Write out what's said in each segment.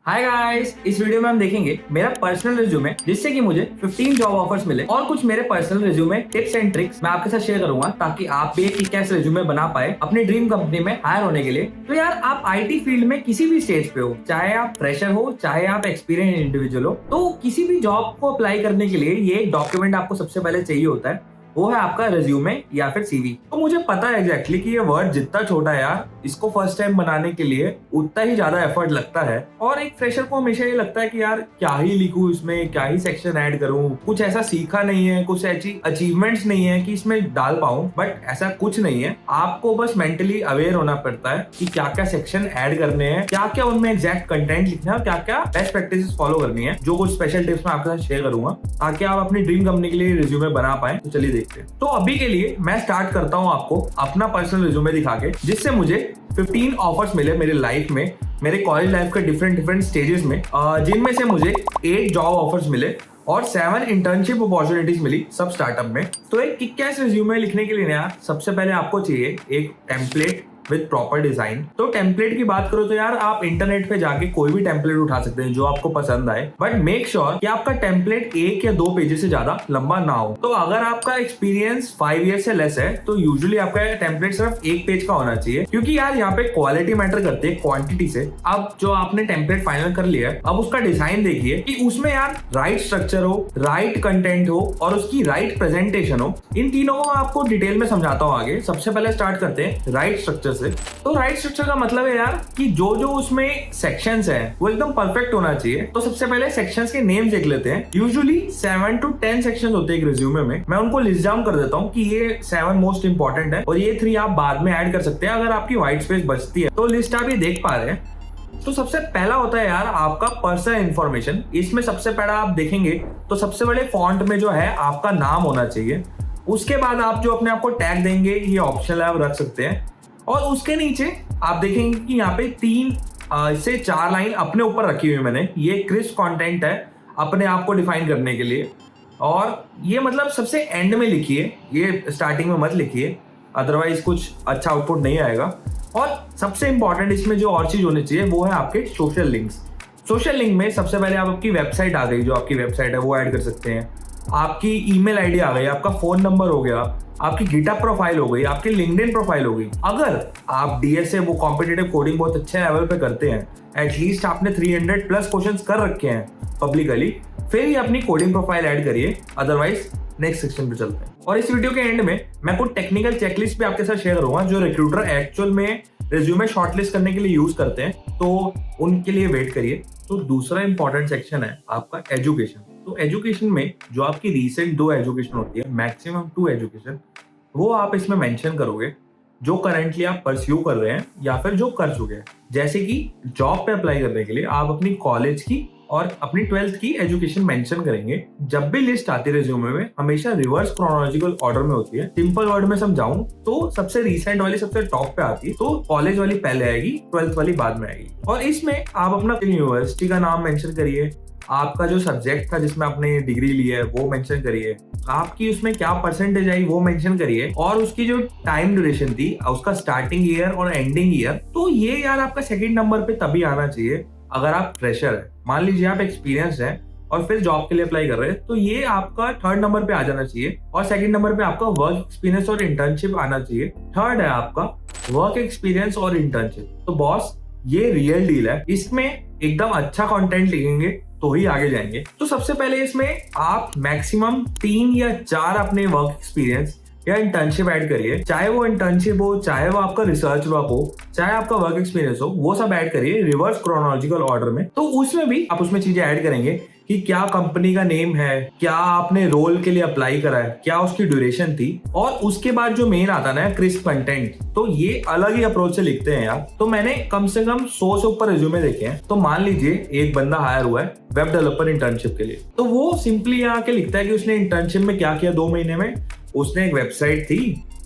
Hi guys, इस video में हम देखेंगे मेरा पर्सनल रिज्यूमे जिससे कि मुझे 15 जॉब ऑफर्स मिले और कुछ मेरे personal resume tips and tricks मैं आपके साथ शेयर करूंगा ताकि आप भी एक किक-एस रिज्यूमे बना पाए अपनी ड्रीम कंपनी में हायर होने के लिए। तो यार, आप आईटी फील्ड में किसी भी स्टेज पे हो, चाहे आप फ्रेशर हो चाहे आप एक्सपीरियंस इंडिविजुअल हो, तो किसी भी जॉब को अप्लाई करने के लिए ये एक डॉक्यूमेंट आपको सबसे पहले चाहिए होता है, वो है आपका रिज्यूमे या फिर सीवी। तो मुझे पता है एग्जैक्टली कि ये वर्ड जितना छोटा है यार, इसको फर्स्ट टाइम बनाने के लिए उतना ही ज्यादा एफर्ट लगता है और एक फ्रेशर को हमेशा ये लगता है कि यार क्या ही लिखूं इसमें, क्या ही सेक्शन ऐड करूं, कुछ ऐसा सीखा नहीं है, कुछ ऐसी अचीवमेंट्स नहीं है कि इसमें डाल पाऊं। बट ऐसा कुछ नहीं है, आपको बस मेंटली अवेयर होना पड़ता है कि क्या क्या सेक्शन ऐड करने हैं, क्या क्या उनमें एग्जैक्ट कंटेंट लिखना है, क्या क्या बेस्ट प्रैक्टिसेस फॉलो करनी है। जो कुछ स्पेशल टिप्स मैं आपके साथ शेयर करूंगा ताकि आप अपनी ड्रीम कंपनी के लिए रिज्यूमे बना पाए। तो चलिए देखते हैं। तो अभी के लिए मैं स्टार्ट करता हूं आपको अपना पर्सनल रिज्यूमे दिखा के, जिससे मुझे 15 ऑफर्स मिले मेरे लाइफ में, मेरे कॉलेज लाइफ के डिफरेंट स्टेजेस में, जिनमें से मुझे 8 जॉब ऑफर्स मिले और 7 इंटर्नशिप अपॉर्चुनिटीज मिली सब स्टार्टअप में। तो एक किक-एस रिज्यूमे लिखने के लिए ना सबसे पहले आपको चाहिए एक टेम्पलेट विद प्रॉपर डिजाइन। तो टेम्पलेट की बात करो तो यार आप इंटरनेट पे जाके कोई भी टेम्पलेट उठा सकते हैं जो आपको पसंद आए, बट मेक श्योर कि आपका टेम्पलेट 1 या 2 पेजेस से ज्यादा लंबा ना हो। तो अगर आपका एक्सपीरियंस 5 ईयर से लेस है तो यूजुअली आपका टेम्पलेट सिर्फ 1 पेज का होना चाहिए, क्योंकि यार यहाँ पे क्वालिटी मैटर करती है क्वांटिटी से। अब जो आपने टेम्पलेट फाइनल कर लिया है, अब उसका डिजाइन देखिए कि उसमें यार राइट स्ट्रक्चर हो, राइट कंटेंट हो और उसकी राइट प्रेजेंटेशन हो। इन तीनों को मैं आपको डिटेल में समझाता हूँ आगे। सबसे पहले स्टार्ट करते हैं राइट स्ट्रक्चर से। तो राइट स्ट्रक्चर का मतलब है यार कि जो जो उसमें सेक्शंस हैं वो एकदम परफेक्ट होना चाहिए। तो सबसे पहले सेक्शंस के नेम्स देख लेते हैं। यूजुअली 7 to 10 सेक्शंस होते हैं एक रिज्यूमे में। मैं उनको लिस्ट डाउन कर देता हूँ कि ये 7 मोस्ट इंपॉर्टेंट है और ये 3 आप बाद में ऐड कर सकते हैं अगर आपकी व्हाइट स्पेस बचती है। तो लिस्ट आप ये देख पा रहे हैं। तो सबसे पहला होता है यार आपका पर्सनल इंफॉर्मेशन। इसमें सबसे पहला आप देखेंगे तो सबसे बड़े फॉन्ट में जो है आपका नाम होना चाहिए। उसके बाद आप जो अपने आप को टैग देंगे ये ऑप्शनल है, आप रख सकते हैं। और उसके नीचे आप देखेंगे कि यहाँ पे 3 से 4 लाइन अपने ऊपर रखी हुई है मैंने। ये क्रिस्प कंटेंट है अपने आप को डिफाइन करने के लिए, और ये मतलब सबसे एंड में लिखिए, ये स्टार्टिंग में मत लिखिए, अदरवाइज कुछ अच्छा आउटपुट नहीं आएगा। और सबसे इंपॉर्टेंट इसमें जो और चीज होनी चाहिए वो है आपके सोशल लिंक्स। सोशल लिंक में सबसे पहले आप आपकी वेबसाइट आ गई, जो आपकी वेबसाइट है वो ऐड कर सकते हैं। आपकी ईमेल आईडी आ गई, आपका फोन नंबर हो गया, आपकी गिटहब प्रोफाइल हो गई, आपकी लिंक्डइन प्रोफाइल हो गई। अगर आप डीएसए वो कॉम्पिटिटिव कोडिंग बहुत अच्छे लेवल पे करते हैं, एटलीस्ट आपने 300 प्लस क्वेश्चंस कर रखे हैं पब्लिकली, फिर ही अपनी कोडिंग प्रोफाइल ऐड करिए। अदरवाइज नेक्स्ट सेक्शन पे चलते हैं। और इस वीडियो के एंड में मैं कुछ टेक्निकल चेकलिस्ट भी आपके साथ शेयर करूंगा जो रिक्रूटर एक्चुअल में रिज्यूमे शॉर्टलिस्ट करने के लिए यूज करते हैं, तो उनके लिए वेट करिए। तो दूसरा इंपॉर्टेंट सेक्शन है आपका एजुकेशन। तो एजुकेशन में जो आपकी रिसेंट 2 एजुकेशन होती है, मैक्सिमम 2 एजुकेशन, वो आप इसमें मेंशन करोगे जो करंटली आप परस्यू कर रहे हैं या फिर जो कर चुके हैं। जैसे कि जॉब पे अप्लाई करने के लिए आप अपनी कॉलेज की और अपनी 12th की एजुकेशन मेंशन करेंगे। जब भी लिस्ट आती है रिज्यूमे में हमेशा रिवर्स क्रोनोलॉजिकल ऑर्डर में होती है। सिंपल वर्ड में समझाऊं तो सबसे रिसेंट वाली सबसे टॉप पे आती है, तो कॉलेज वाली पहले आएगी, 12th वाली बाद में आएगी। और इसमें आप अपना यूनिवर्सिटी का नाम मेंशन करिए, आपका जो सब्जेक्ट था जिसमें आपने डिग्री ली है वो मेंशन करिए, आपकी उसमें क्या परसेंटेज आई वो मेंशन करिए, और उसकी जो टाइम ड्यूरेशन थी, उसका स्टार्टिंग ईयर और एंडिंग ईयर। तो ये यार आपका सेकंड नंबर पे तभी आना चाहिए अगर आप फ्रेशर है। मान लीजिए आप एक्सपीरियंस है और फिर जॉब के लिए अप्लाई कर रहे हैं, तो ये आपका 3rd नंबर पे आ जाना चाहिए, और सेकंड नंबर पे आपका वर्क एक्सपीरियंस और इंटर्नशिप आना चाहिए। थर्ड है आपका वर्क एक्सपीरियंस और इंटर्नशिप। तो बॉस ये रियल डील है, इसमें एकदम अच्छा कंटेंट लिखेंगे तो ही आगे जाएंगे। तो सबसे पहले इसमें आप मैक्सिमम 3 या 4 अपने वर्क एक्सपीरियंस या इंटर्नशिप ऐड करिए। चाहे वो इंटर्नशिप हो, चाहे वो आपका रिसर्च वर्क हो, चाहे आपका वर्क एक्सपीरियंस हो, वो सब ऐड करिए रिवर्स क्रोनोलॉजिकल ऑर्डर में। तो उसमें भी आप उसमें चीजें ऐड करेंगे कि क्या कंपनी का नेम है, क्या आपने रोल के लिए अप्लाई करा है, क्या उसकी ड्यूरेशन थी, और उसके बाद जो मेन आता ना क्रिस्प कंटेंट। तो ये अलग ही अप्रोच से लिखते हैं यार। तो मैंने कम से कम 100 से ऊपर रिज्यूमे देखे हैं। तो मान लीजिए एक बंदा हायर हुआ है वेब डेवलपर इंटर्नशिप के लिए, तो वो सिंपली आके लिखता है कि उसने इंटर्नशिप में क्या किया 2 महीने में। उसने एक वेबसाइट थी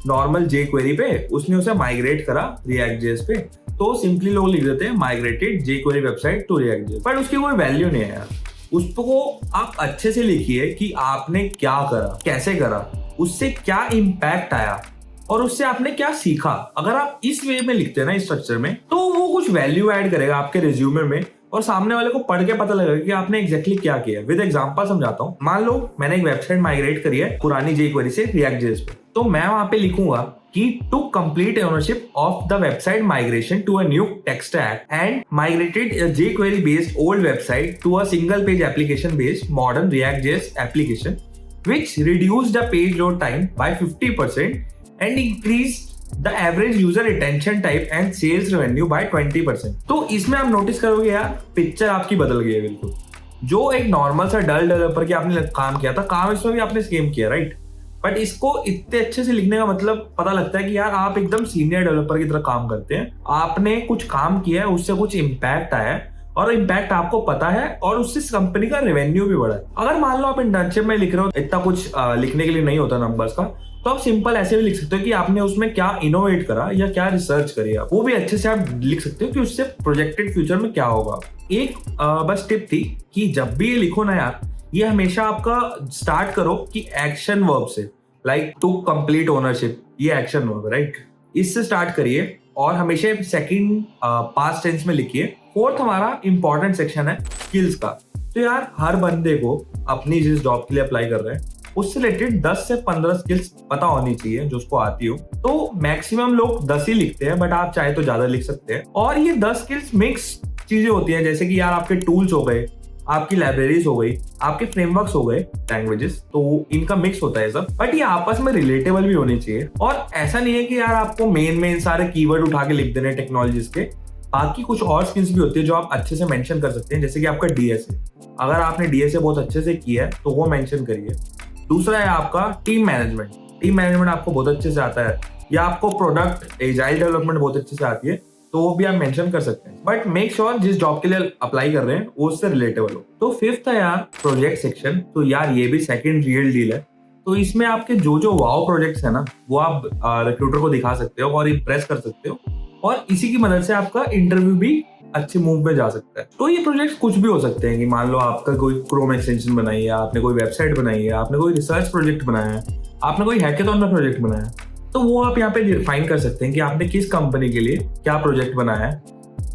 नॉर्मल jQuery पे, उसने उसे माइग्रेट करा React.js पे। तो सिंपली लोग लिख देते हैं migrated jQuery website to React.js, पर उसकी कोई वैल्यू नहीं है यार। उसको आप अच्छे से लिखिए कि आपने क्या करा, कैसे करा, उससे क्या इम्पैक्ट आया और उससे आपने क्या सीखा। अगर आप इस वे में लिखते हैं ना इस स्ट्रक्चर में, तो वो कुछ वैल्यू ऐड करेगा आपके रिज्यूमे में और सामने वाले को पढ़ के पता लगेगा कि आपने एग्जैक्टली क्या किया। विद एग्जांपल समझाता हूँ। मान लो मैंने एक वेबसाइट माइग्रेट करी है पुरानी jQuery से React.js पे, तो मैं वहां पे लिखूंगा कि to complete ownership of the website migration to a new tech stack and migrated a jQuery based old website to a single page application based modern React.js application which reduced the page load time by 50% and increased the average user retention time and sales revenue by 20%। तो इसमें आप notice करोगे यार picture आपकी बदल गई है बिल्कुल। जो एक नॉर्मल सा डल डेवलपर की आपने काम किया था, काम इसमें भी आपने सेम किया, राइट? बट इसको इतने अच्छे से लिखने का मतलब पता लगता है कि यार आप एकदम सीनियर डेवलपर की तरह काम करते हैं। आपने कुछ काम किया है, उससे कुछ इम्पैक्ट आया है और इम्पैक्ट आपको पता है और उससे कंपनी का रेवेन्यू भी बढ़ा है। अगर मान लो आप इंटर्नशिप में लिख रहे हो, इतना कुछ लिखने के लिए नहीं होता नंबर्स का, तो आप सिंपल ऐसे भी लिख सकते हो कि आपने उसमें क्या इनोवेट करा या क्या रिसर्च करी, आप वो भी अच्छे से आप लिख सकते हो कि उससे प्रोजेक्टेड फ्यूचर में क्या होगा। एक बस टिप थी कि जब भी ये लिखो ना यार, ये हमेशा आपका स्टार्ट करो कि एक्शन वर्ब से, लाइक टू कंप्लीट ओनरशिप, ये एक्शन वर्ब, राइट? इससे स्टार्ट करिए और हमेशा सेकंड पास्ट टेंस में लिखिए। फोर्थ हमारा इंपॉर्टेंट सेक्शन है स्किल्स का। तो यार हर बंदे को अपनी जिस जॉब के लिए अप्लाई कर रहे हैं उससे रिलेटेड 10 से 15 स्किल्स पता होनी चाहिए जो उसको आती हो। तो मैक्सिमम लोग 10 ही लिखते हैं, बट आप चाहे तो ज्यादा लिख सकते हैं। और ये 10 स्किल्स मिक्स चीजें होती हैं, जैसे कि यार आपके टूल्स हो गए, आपकी लाइब्रेरीज हो गई, आपके फ्रेमवर्क्स हो गए, लैंग्वेजेस, तो इनका मिक्स होता है सब। बट ये आपस में रिलेटेबल भी होनी चाहिए। और ऐसा नहीं है कि यार आपको मेन सारे कीवर्ड उठा के लिख देने टेक्नोलॉजीज के। बाकी कुछ और स्किल्स भी होती है जो आप अच्छे से मेंशन कर सकते हैं, जैसे कि आपका डीएसए। अगर आपने डीएसए बहुत अच्छे से किया है तो वो मेंशन करिए। दूसरा है आपका टीम मैनेजमेंट। टीम मैनेजमेंट आपको बहुत अच्छे से आता है, या आपको प्रोडक्ट एजाइल डेवलपमेंट बहुत अच्छे से आती है, तो वो भी आप मेंशन कर सकते हैं। बट मेक श्योर जिस जॉब के लिए अप्लाई कर रहे हैं वो उससे रिलेटेबल हो। तो फिफ्थ है यार प्रोजेक्ट सेक्शन। तो यार ये भी सेकंड रियल डील है। तो इसमें आपके जो वाव प्रोजेक्ट्स है ना, वो आप रिक्रूटर को दिखा सकते हो और इम्प्रेस कर सकते हो, और इसी की मदद से आपका इंटरव्यू भी अच्छे मूव में जा सकता है। तो ये प्रोजेक्ट कुछ भी हो सकते हैं कि मान लो आपका कोई क्रोम एक्सटेंशन बनाई है, आपने कोई वेबसाइट बनाई है, आपने कोई रिसर्च प्रोजेक्ट बनाया है, आपने कोई हैकेथॉन का प्रोजेक्ट बनाया है, तो वो आप यहाँ पे डिफाइन कर सकते हैं कि आपने किस कंपनी के लिए क्या प्रोजेक्ट बनाया है,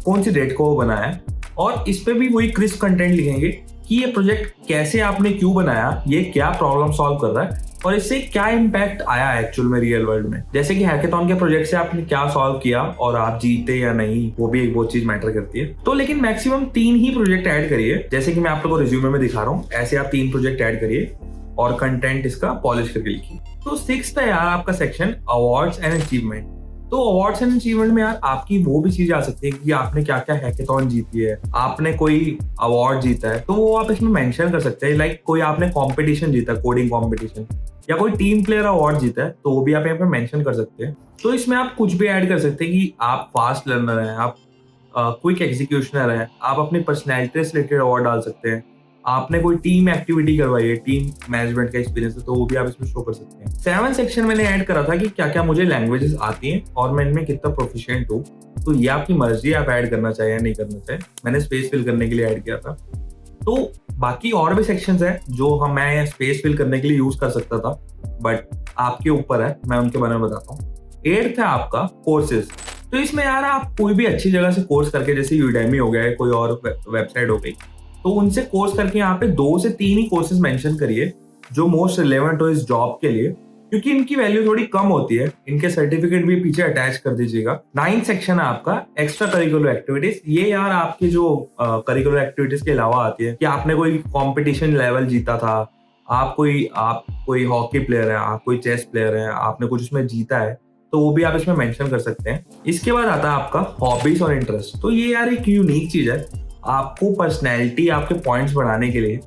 कौन सी डेट को वो बनाया है। और इस पे भी वही क्रिस्प कंटेंट लिखेंगे कि ये प्रोजेक्ट कैसे आपने क्यों बनाया, ये क्या प्रॉब्लम सॉल्व कर रहा है और इससे क्या इम्पैक्ट आया एक्चुअल में रियल वर्ल्ड में। जैसे कि हैकेथॉन के प्रोजेक्ट से आपने क्या सॉल्व किया और आप जीते या नहीं, वो भी एक बहुत चीज मैटर करती है। तो लेकिन मैक्सिमम 3 ही प्रोजेक्ट ऐड करिए, जैसे कि मैं आप लोगों को रिज्यूमे में दिखा रहा हूँ। ऐसे आप 3 प्रोजेक्ट ऐड करिए और कंटेंट इसका पॉलिश करके लिखिए। तो 6th है यार आपका सेक्शन अवार्ड्स एंड अचीवमेंट। तो अवार्ड्स एंड अचीवमेंट में यार आपकी वो भी चीज आ सकती है कि आपने क्या क्या हैकेथॉन जीती है, आपने कोई अवार्ड जीता है, तो वो आप इसमें मेंशन कर सकते हैं। लाइक कोई आपने कंपटीशन जीता, कोडिंग कंपटीशन, या कोई टीम प्लेयर अवार्ड जीता है, तो वो भी आप यहाँ पे मेंशन कर सकते हैं। तो इसमें आप कुछ भी ऐड कर सकते हैं कि आप फास्ट लर्नर हैं, आप क्विक एग्जीक्यूशनर हैं, आप अपनी पर्सनैलिटी से रिलेटेड अवार्ड डाल सकते हैं, आपने कोई टीम एक्टिविटी करवाई है, टीम मैनेजमेंट का एक्सपीरियंस है, तो वो भी आप इसमें शो कर सकते हैं। 7 सेक्शन मैंने ऐड करा था कि क्या क्या मुझे लैंग्वेजेस आती हैं और मैं इनमें कितना प्रोफिशिएंट हूँ। तो ये आपकी मर्जी है, आप ऐड करना चाहे या नहीं करना चाहे। मैंने स्पेस फिल करने के लिए ऐड किया था। तो बाकी और भी सेक्शंस हैं जो मैं स्पेस फिल करने के लिए यूज कर सकता था, बट आपके ऊपर है, मैं उनके बारे में बताता हूँ। 8th है आपका कोर्सेज। तो इसमें यार आप कोई भी अच्छी जगह से कोर्स करके, जैसे यूडेमी हो गया है, कोई और वेबसाइट हो गई, तो उनसे कोर्स करके यहाँ पे 2 से 3 ही कोर्सेज मेंशन करिए जो मोस्ट रिलेवेंट हो इस जॉब के लिए, क्योंकि इनकी वैल्यू थोड़ी कम होती है। इनके सर्टिफिकेट भी पीछे अटैच कर दीजिएगा। 9th सेक्शन है आपका एक्स्ट्रा करिकुलर एक्टिविटीज। ये यार आपकी जो करिकुलर एक्टिविटीज के अलावा आती है कि आपने कोई कॉम्पिटिशन लेवल जीता था, आप कोई हॉकी प्लेयर है, आप कोई चेस प्लेयर है, आपने कुछ उसमें जीता है, तो वो भी आप इसमें मेंशन कर सकते हैं। इसके बाद आता है आपका हॉबीज और इंटरेस्ट। तो ये यार एक यूनिक चीज है आपको पर्सनैलिटी, आपके पॉइंट्स बढ़ाने के लिए।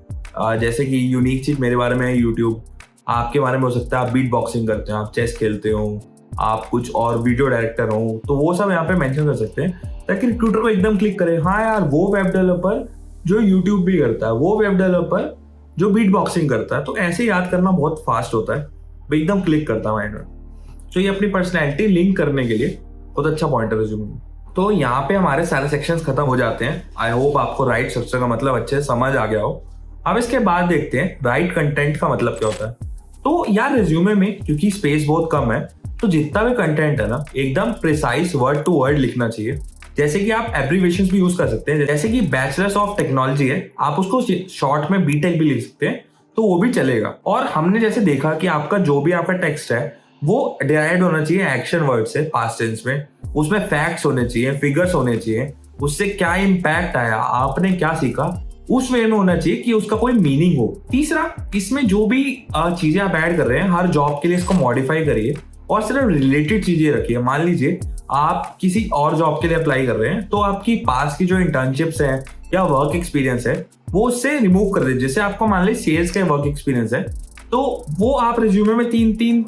जैसे कि यूनिक चीज मेरे बारे में है यूट्यूब, आपके बारे में हो सकता है आप बीट बॉक्सिंग करते हो, आप चेस खेलते हो, आप कुछ और वीडियो डायरेक्टर हो, तो वो सब यहाँ पे मेंशन कर सकते हैं ताकि रिक्रूटर को एकदम क्लिक करे, हाँ यार वो वेब डेवलपर जो यूट्यूब भी करता है, वो वेब डेवलपर जो बीट बॉक्सिंग करता है। तो ऐसे याद करना बहुत फास्ट होता है, वो एकदम क्लिक करता है माइंड में। तो ये अपनी पर्सनैलिटी लिंक करने के लिए बहुत अच्छा पॉइंट है रिज्यूमे में। तो यहाँ पे हमारे सारे सेक्शंस खत्म हो जाते हैं। आई होप आपको राइट स्ट्रक्चर का मतलब अच्छे से समझ आ गया हो। अब इसके बाद देखते हैं राइट कंटेंट का मतलब क्या होता है। तो यार रिज्यूमे में क्योंकि स्पेस बहुत कम है, तो जितना भी कंटेंट है ना एकदम प्रिसाइज वर्ड टू वर्ड लिखना चाहिए। जैसे कि आप एब्रीविएशंस भी यूज कर सकते हैं, जैसे कि बैचलर्स ऑफ टेक्नोलॉजी है, आप उसको शॉर्ट में बीटेक भी लिख सकते हैं, तो वो भी चलेगा। और हमने जैसे देखा कि आपका जो भी आपका टेक्स्ट है वो डिराइव्ड होना चाहिए एक्शन वर्ड से, पास्ट टेंस में, उसमें फैक्ट्स होने चाहिए, फिगर्स होने चाहिए, उससे क्या इम्पैक्ट आया, आपने क्या सीखा, उस वे में होना चाहिए कि उसका कोई मीनिंग हो। तीसरा, इसमें जो भी चीजें आप ऐड कर रहे हैं हर जॉब के लिए इसको मॉडिफाई करिए और सिर्फ रिलेटेड चीजें रखिए। मान लीजिए आप किसी और जॉब के लिए अप्लाई कर रहे हैं, तो आपकी पास की जो इंटर्नशिप्स हैं या वर्क एक्सपीरियंस है वो उससे रिमूव कर दीजिए। जैसे आपको मान लीजिए सेल्स का वर्क एक्सपीरियंस है, तो वो आप रिज्यूमे में 3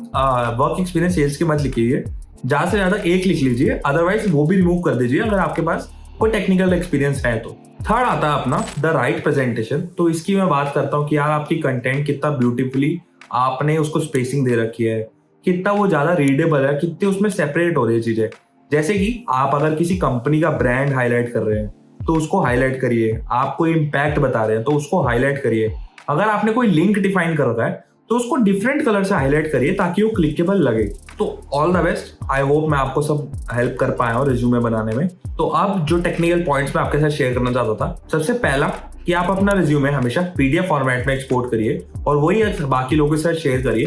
वर्क एक्सपीरियंस सेल्स के मत लिखिए, ज्यादा से ज्यादा 1 लिख लीजिए, अदरवाइज वो भी रिमूव कर दीजिए अगर आपके पास कोई टेक्निकल एक्सपीरियंस है तो। थर्ड आता है अपना द राइट प्रेजेंटेशन। तो इसकी मैं बात करता हूँ कि यार आपकी कंटेंट कितना ब्यूटीफुली आपने उसको स्पेसिंग दे रखी है, कितना वो ज्यादा रीडेबल है, कितनी उसमें सेपरेट हो रही है चीजें। जैसे कि आप अगर किसी कंपनी का ब्रांड हाईलाइट कर रहे हैं तो उसको हाईलाइट करिए, आप कोई इम्पैक्ट बता रहे हैं तो उसको हाईलाइट करिए, अगर आपने कोई लिंक डिफाइन कर रखा है तो उसको डिफरेंट कलर से हाईलाइट करिए ताकि वो क्लिकेबल लगे। तो all the best, I hope मैं आपको सब हेल्प कर पाया हूँ रिज्यूमे बनाने में। तो अब जो टेक्निकल पॉइंट्स मैं आपके साथ शेयर करना चाहता था, सबसे पहला कि आप अपना रिज्यूमे हमेशा पीडीएफ फॉर्मेट में एक्सपोर्ट करिए और वही बाकी लोगों के साथ शेयर करिए,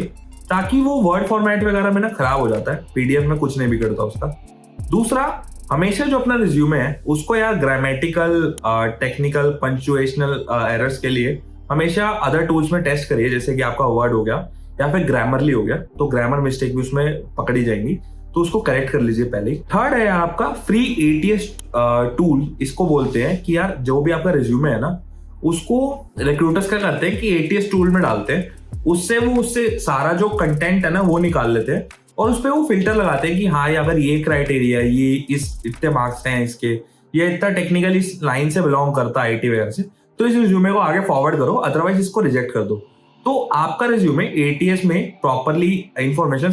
ताकि वो वर्ड फॉर्मेट वगैरह में ना खराब हो जाता है, पीडीएफ में कुछ नहीं बिगड़ता उसका। दूसरा, हमेशा जो अपना रिज्यूमे है उसको यार ग्रामेटिकल, टेक्निकल, पंक्चुएशनल एरर्स के लिए हमेशा अदर टूल्स में टेस्ट करिए, जैसे कि आपका वर्ड हो गया या फिर ग्रामरली हो गया, तो ग्रामर मिस्टेक भी उसमें पकड़ी जाएंगी, तो उसको करेक्ट कर लीजिए पहले। थर्ड है आपका फ्री एटीएस टूल, इसको बोलते हैं कि यार जो भी आपका रिज्यूमे है ना उसको रिक्रूटर्स क्या करते हैं कि एटीएस टूल में डालते हैं, उससे सारा जो कंटेंट है ना वो निकाल लेते हैं और उस पर वो फिल्टर लगाते हैं कि हाँ अगर ये क्राइटेरिया, ये इस इतने मार्क्स हैं इसके, ये इतना टेक्निकल इस लाइन से बिलोंग करता है आईटी वगैरह से, तो इस रिज्यूमे को आगे फॉरवर्ड करो, अदरवाइज इसको रिजेक्ट कर दो। तो आपका रिज्यूमे एटीएस में प्रॉपरली इंफॉर्मेशन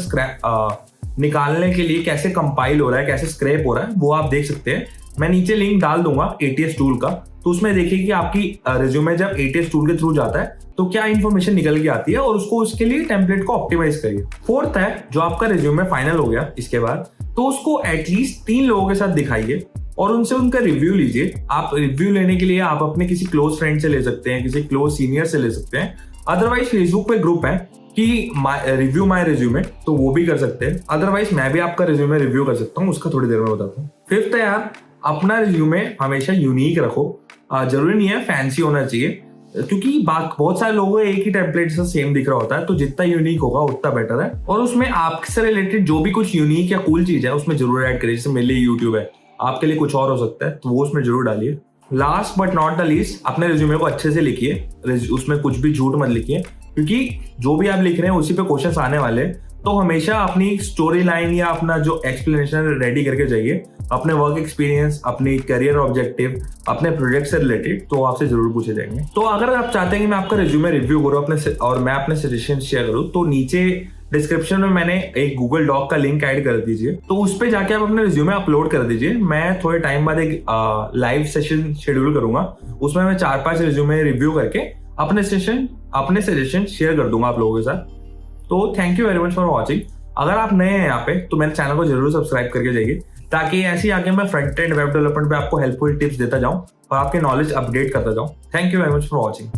निकालने के लिए कैसे कंपाइल हो रहा है, कैसे स्क्रैप हो रहा है, वो आप देख सकते हैं। मैं नीचे लिंक डाल दूंगा एटीएस टूल का, तो उसमें देखिए कि आपकी रिज्यूमे जब एटीएस टूल के थ्रू जाता है तो क्या इन्फॉर्मेशन निकल के आती है और उसको उसके लिए टेम्पलेट को ऑप्टिमाइज करिए। फोर्थ है, जो आपका रिज्यूमे फाइनल हो गया इसके बाद, तो उसको एटलीस्ट 3 लोगों के साथ दिखाइए और उनसे उनका रिव्यू लीजिए। आप रिव्यू लेने के लिए आप अपने किसी क्लोज फ्रेंड से ले सकते हैं, किसी क्लोज सीनियर से ले सकते हैं, अदरवाइज फेसबुक पे ग्रुप है कि रिव्यू माय रिज्यूमे, तो वो भी कर सकते हैं, अदरवाइज मैं भी आपका रिज्यूमे रिव्यू कर सकता हूँ, उसका थोड़ी देर में बताता हूँ। फिफ्थ है यार, अपना रिज्यूमे हमेशा यूनिक रखो, जरूरी नहीं है फैंसी होना चाहिए, क्योंकि बहुत सारे लोगों को एक ही टेम्पलेट से सेम दिख रहा होता है, तो जितना यूनिक होगा उतना बेटर है। और उसमें आपसे रिलेटेड जो भी कुछ यूनिक या कूल चीज है उसमें जरूर ऐड करिए। जैसे मेरे लिए यूट्यूब है, आपके लिए कुछ और हो सकता है, तो वो उसमें जरूर डालिए। Last but not the least, अपने रिज्यूमे को अच्छे से लिखिए, उसमें कुछ भी झूठ मत लिखिए, क्योंकि जो भी आप लिख रहे हैं उसी पे क्वेश्चंस आने वाले हैं। तो हमेशा अपनी स्टोरी लाइन या अपना जो एक्सप्लेनेशन रेडी करके जाइए, अपने वर्क एक्सपीरियंस, अपनी करियर ऑब्जेक्टिव, अपने प्रोजेक्ट से रिलेटेड, तो आपसे जरूर पूछे जाएंगे। तो अगर आप चाहते हैं कि मैं आपका रिज्यूमे रिव्यू करूँ और मैं अपने सजेशन शेयर करूँ, तो नीचे डिस्क्रिप्शन में मैंने एक गूगल डॉक का लिंक ऐड कर दीजिए, तो उस पे जाके आप अपने रिज्यूमे अपलोड कर दीजिए। मैं थोड़े टाइम बाद एक लाइव सेशन शेड्यूल करूंगा, उसमें मैं 4-5 रिज्यूमे रिव्यू करके अपने सजेशन शेयर कर दूंगा आप लोगों के साथ। तो thank you very much for watching. अगर आप नए हैं यहाँ पे तो मेरे चैनल को जरूर सब्सक्राइब करके जाइए, ताकि ऐसी आगे मैं फ्रंट एंड वेब डेवलपमेंट पे आपको हेल्पफुल टिप्स देता जाऊं और आपके नॉलेज अपडेट करता जाऊं। Thank you very much for watching.